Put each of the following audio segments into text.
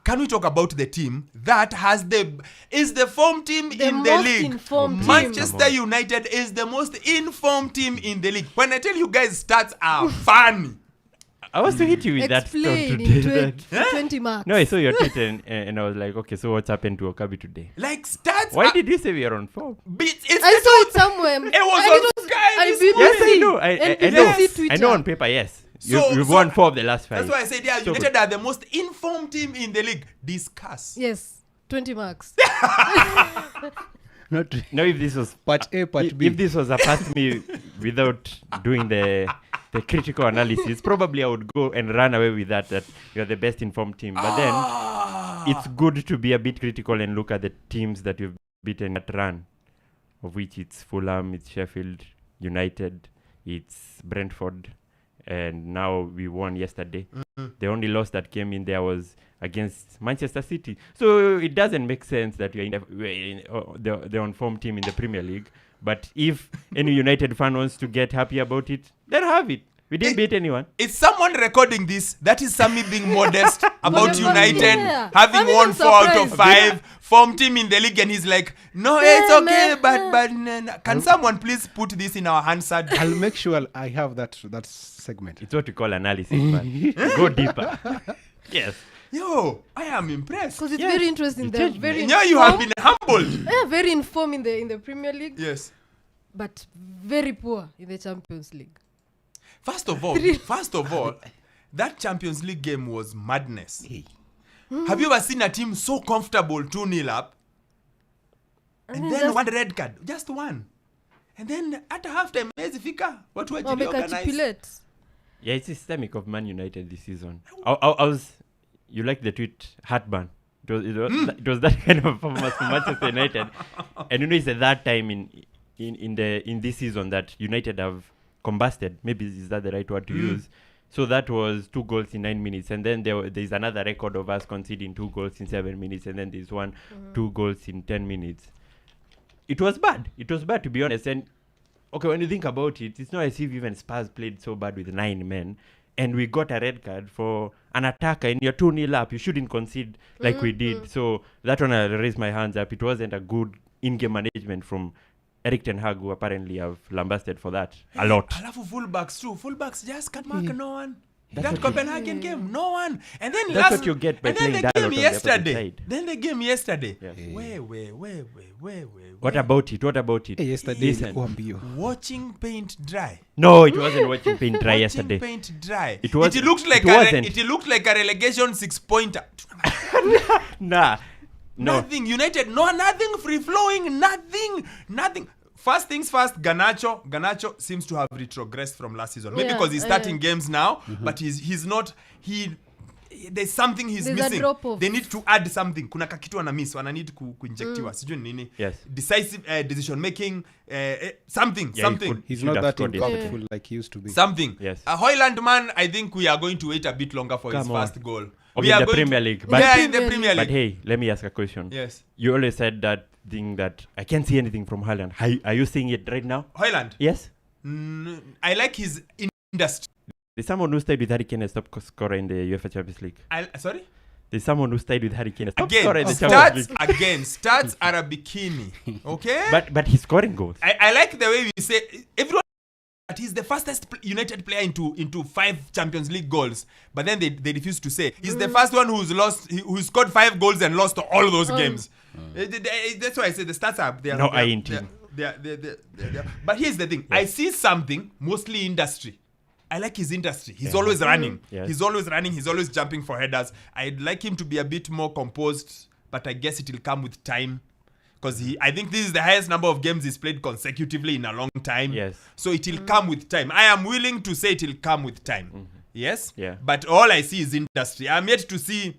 can we talk about the team that is the form team in the league? Manchester United is the most informed team in the league. When I tell you guys stats are funny. I was to hit you with that stuff today. 20 marks. No, I saw your tweet and I was like, okay, so what's happened to Wokabi today? Like stats. Why did you say we are on form? I saw it somewhere. It was on Sky. Yes, I know. I know on paper, yes. You've won 4 of the last 5. That's why I said, yeah, United are the most informed team in the league. Discuss. Yes, 20 marks. No, if this was part A, part B. If this was a past me without doing the critical analysis, probably I would go and run away with that you're the best informed team. But then it's good to be a bit critical and look at the teams that you've beaten at run, of which it's Fulham, it's Sheffield United, it's Brentford, and now we won yesterday. The only loss that came in there was against Manchester City. So it doesn't make sense that we're in the on-form team in the Premier League. But if any United fan wants to get happy about it, then have it. We didn't beat anyone. It's someone recording this. That is Sammy being modest about United having won 4 out of 5 form team in the league, and he's like, no, it's okay, but can someone please put this in our Hansard? I'll make sure I have that segment. It's what we call analysis, man. Go deeper. Yes. Yo, I am impressed. Because it's very interesting. You have been humbled. Yeah, very informed in the Premier League. Yes. But very poor in the Champions League. First of all, that Champions League game was madness. Hey. Have you ever seen a team so comfortable 2-0 up? And then one red card. Just one. And then at halftime, what were you organized? Yeah, it's systemic of Man United this season. I was... You like the tweet, heartburn. It was that kind of performance from Manchester United. And you know, it's the third time in this season that United have combusted. Maybe is that the right word to use? So that was 2 goals in 9 minutes. And then there's another record of us conceding 2 goals in 7 minutes. And then there's 2 goals in 10 minutes. It was bad. It was bad, to be honest. And okay, when you think about it, it's not as if even Spurs played so bad with 9 men. And we got a red card for an attacker and you're 2-0 up. You shouldn't concede like we did. So that one, I raised my hands up. It wasn't a good in-game management from Eric Ten Hag, who apparently have lambasted for that a lot. I love fullbacks too. Fullbacks just can't mark no one. That Copenhagen game, no one. And then that's what you get by playing that on the opposite side. Then the game yesterday. Yes. Wait. What about it? Hey, yesterday, watching paint dry. No, it wasn't watching paint dry yesterday. Watching paint dry. It looked like a relegation 6-pointer. Nah. No. Nothing. United, nothing free flowing, nothing. First things first, Garnacho seems to have retrogressed from last season. Maybe because he's starting games now, but he's not. There's something he's missing. They need to add something. Kuna kakitu wana miss, wana need kuinjectiwa. Sijui nini. Yes. Decisive decision making. Something. He's not that impactful like he used to be. Something. Yes. Hoyland man, I think we are going to wait a bit longer for his first goal. Okay, in the Premier League. In the Premier League. But hey, let me ask a question. Yes. You always said that thing that I can't see anything from Haaland. Are you seeing it right now? Hoyland? Yes. I like his industry. There's someone who stayed with Harry Kane as top scorer in the UEFA Champions League. Sorry? There's someone who stayed with Harry Kane as top scorer in the Champions League. Stats are a bikini. Okay? But he's scoring goals. I like the way we say everyone that he's the fastest United player into 5 Champions League goals. But then they refuse to say he's the first one who scored 5 goals and lost all those games. That's why I say the stats are there. No, I ain't him. But here's the thing. I see something, mostly industry. I like his industry. He's always running. Yes. He's always running. He's always jumping for headers. I'd like him to be a bit more composed, but I guess it will come with time. Because I think this is the highest number of games he's played consecutively in a long time. Yes. So it will come with time. I am willing to say it will come with time. Mm-hmm. Yes? Yeah. But all I see is industry. I'm yet to see...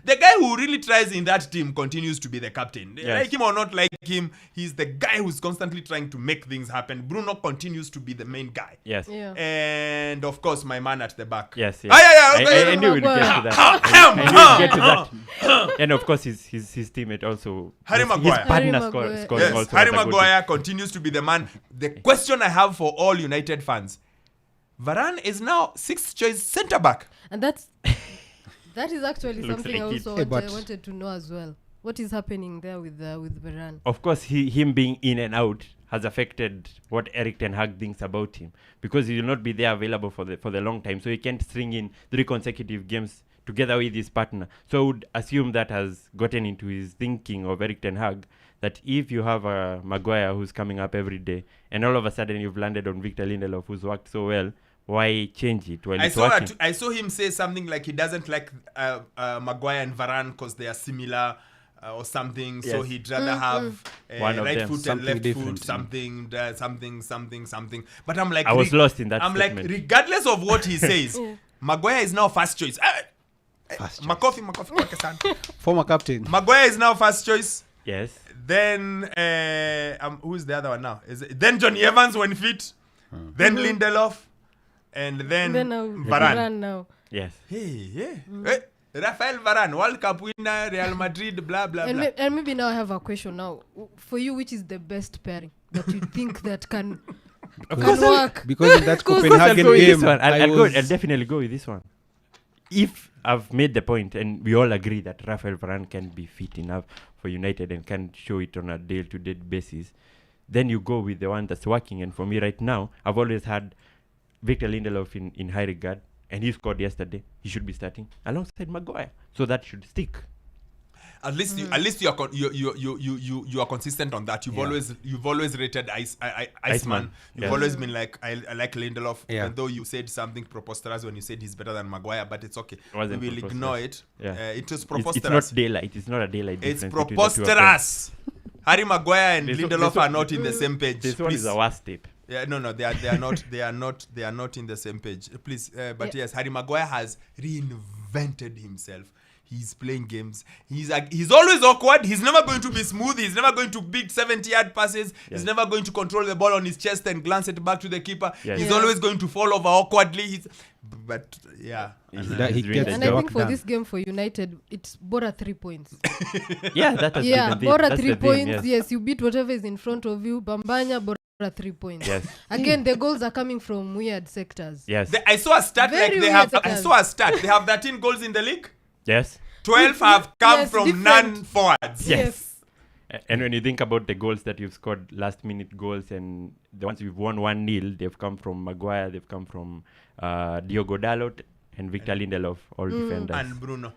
The guy who really tries in that team continues to be the captain. Yes. Like him or not like him, he's the guy who's constantly trying to make things happen. Bruno continues to be the main guy. Yes. Yeah. And of course, my man at the back. Yes. Okay. I knew we'd get to that. I knew we'd get to that. And of course, his teammate also. Harry Maguire. His partner scoring yes, also. Harry Maguire continues to be the man. The question I have for all United fans, Varane is now 6th choice centre back. And that's That is actually Looks something I like it. also Hey, but- wanted to know as well. What is happening there with Varane? Of course, him being in and out has affected what Eric Ten Hag thinks about him, because he will not be there available for the long time, so he can't string in 3 consecutive games together with his partner. So I would assume that has gotten into his thinking of Eric Ten Hag, that if you have a Maguire who's coming up every day, and all of a sudden you've landed on Victor Lindelof who's worked so well, why change it while it's working? I saw him say something like he doesn't like Maguire and Varane because they are similar or something. So Yes. he'd rather have One of right them. foot and Something left different. foot, something. But I'm like, I was lost in that I'm statement. like, regardless of what he says, Maguire is now first choice. First choice. Makofi kwake sana. Former captain. Maguire is now first choice. Yes. Then who's the other one now? Then Johnny Evans when fit. Then Lindelof, and then now Varane. now. Yes. Hey. Rafael Varane, World Cup winner, Real Madrid, blah blah And, blah. and maybe now I have a question now. For you, which is the best pairing that you think that can work? Because in that Because- Copenhagen I'll go with game, this one. I'll was- definitely go with this one. If I've made the point and we all agree that Rafael Varane can be fit enough for United and can show it on a day-to-day basis, then you go with the one that's working. And for me right now, I've always had Victor Lindelof in high regard, and he scored yesterday. He should be starting alongside Maguire, so that should stick. At least you are consistent on that. You've always rated Iceman. You've Yes. always been like I like Lindelof, Yeah. even though you said something preposterous when you said he's better than Maguire, but it's okay. We Wasn't will preposterous. ignore it. Yeah. It was It's preposterous. not daylight. It's not a daylight It's difference. between the two of them. preposterous. Harry Maguire and This Lindelof one- are not in the same page. This one Please. is a worst tape. Yeah, no, they are not. They are not in the same page. Please, but yes, Harry Maguire has reinvented himself. He's playing games. He's always awkward. He's never going to be smooth. He's never going to beat 70-yard passes. Yes. He's never going to control the ball on his chest and glance it back to the keeper. Yes. He's Yeah. always going to fall over awkwardly. But yeah, That he He's gets And the I work think for done. this game for United, it's Bora 3 points. Yeah, that has Yeah, been the Bora that's 3 the theme, points. Yes, you beat whatever is in front of you. Bambanya, Bora 3 points. Yes. Again, the goals are coming from weird sectors. Yes. I saw a stat Very like they weird have. I sectors. saw a stat. They have 13 goals in the league. Yes. 12 have come Yes, from different. non-forwards. Yes. And when you think about the goals that you've scored, last minute goals, and the ones you've won 1-0, they've come from Maguire, they've come from Diogo Dalot and Victor Lindelof, all defenders. And Bruno.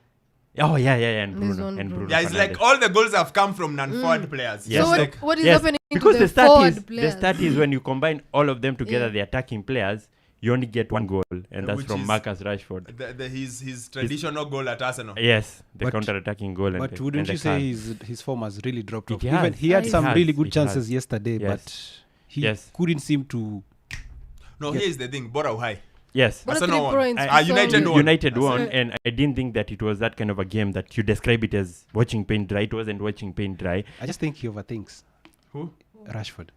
Oh yeah, and There's Bruno one and Bruno. Bruno. Yeah, it's like Fernandes. all the goals have come from non-forward players. Yes. So Like- what is Yes, happening because to the the stat forward is players? the stat is when you combine all of them together, Yeah. the attacking players, you only get 1 goal, and that's Which from is- Marcus Rashford. His traditional goal at Arsenal. Yes, the But- counter-attacking goal. But and wouldn't the you card. say his form has really dropped It off? has. Even he had It some has. really good It chances has. yesterday, Yes. but he Yes. couldn't seem to. No, here's the thing. Bora high. Yes. Bora Arsenal 3 won. points. I- sorry. United won. United won, Sorry. and I didn't think that it was that kind of a game that you describe it as watching paint dry. It wasn't watching paint dry. I just think he overthinks Who? Rashford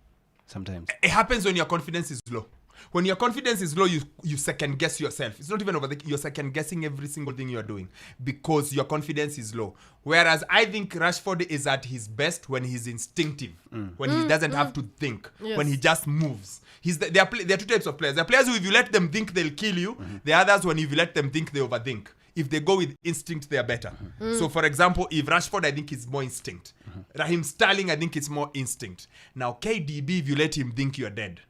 sometimes. It happens when your confidence is low. When your confidence is low, you second guess yourself. It's not even over you're second guessing every single thing you're doing because your confidence is low. Whereas I think Rashford is at his best when he's instinctive, when he doesn't have to think, Yes. when he just moves. There are 2 types of players. There are players who, if you let them think, they'll kill you. There are others when if you let them think, they overthink. If they go with instinct, they are better. So, for example, if Rashford, I think is more instinct. Raheem Sterling, I think it's more instinct. Now, KDB, if you let him think, you're dead.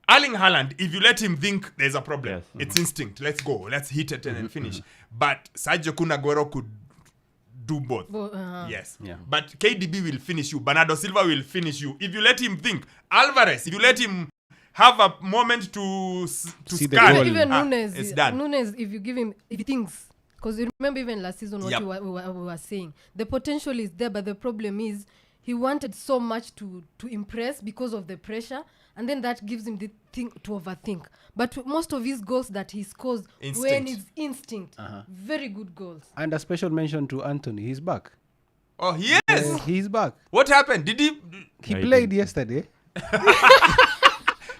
Erling Haaland, if you let him think, there's a problem. Yes. It's instinct. Let's go. Let's hit it and then finish. But Sergio Kun Aguero could do both. Yes. Yeah. But KDB will finish you. Bernardo Silva will finish you. If you let him think. Alvarez, if you let him have a moment to See the scan. goal. Even Ah, Nunes, it's done. Nunes, if you give him, if he thinks, because you remember even last season what Yep. we were saying, the potential is there, but the problem is he wanted so much to impress because of the pressure, and then that gives him the thing to overthink. But most of his goals that he scores when Instinct. it's instinct, very good goals. And a special mention to Anthony. He's back. Oh, yes. He's back. What happened? Did he... He I played think- yesterday.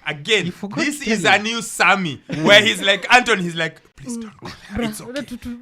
Again, You forgot this to tell is me. a new Sammy, where he's like, Anton, he's like, please don't go there. It's okay.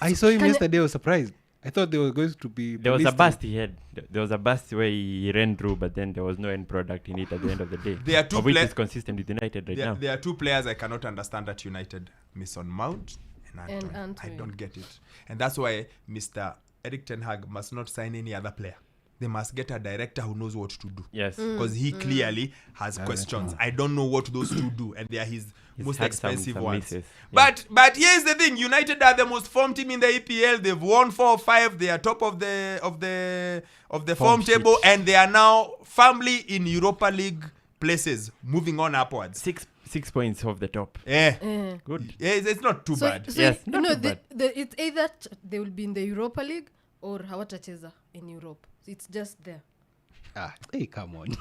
I saw him Can I- yesterday. I was surprised. I thought they were going to be. There was a ballistic. burst he had. There was a burst where he ran through, but then there was no end product in it at the end of the day. There are two of which pla- is consistent with United right now. There are 2 players I cannot understand at United. Mason Mount and And I Anthony. don't get it. And that's why Mr. Eric Ten Hag must not sign any other player. They must get a director who knows what to do. Yes. Because he clearly has questions. I don't know what those two do, and they are his most had some expensive ones. misses. But here's the thing: United are the most formed team in the EPL. They've won 4 or 5. They are top of the form sheet. table, and they are now firmly in Europa League places, moving on upwards. 6 points off the top. Yeah, Good. yeah, it's not too bad. So Yes, you not know, too bad. it's either they will be in the Europa League or hawatacheza in Europe. It's just there. Hey, come on.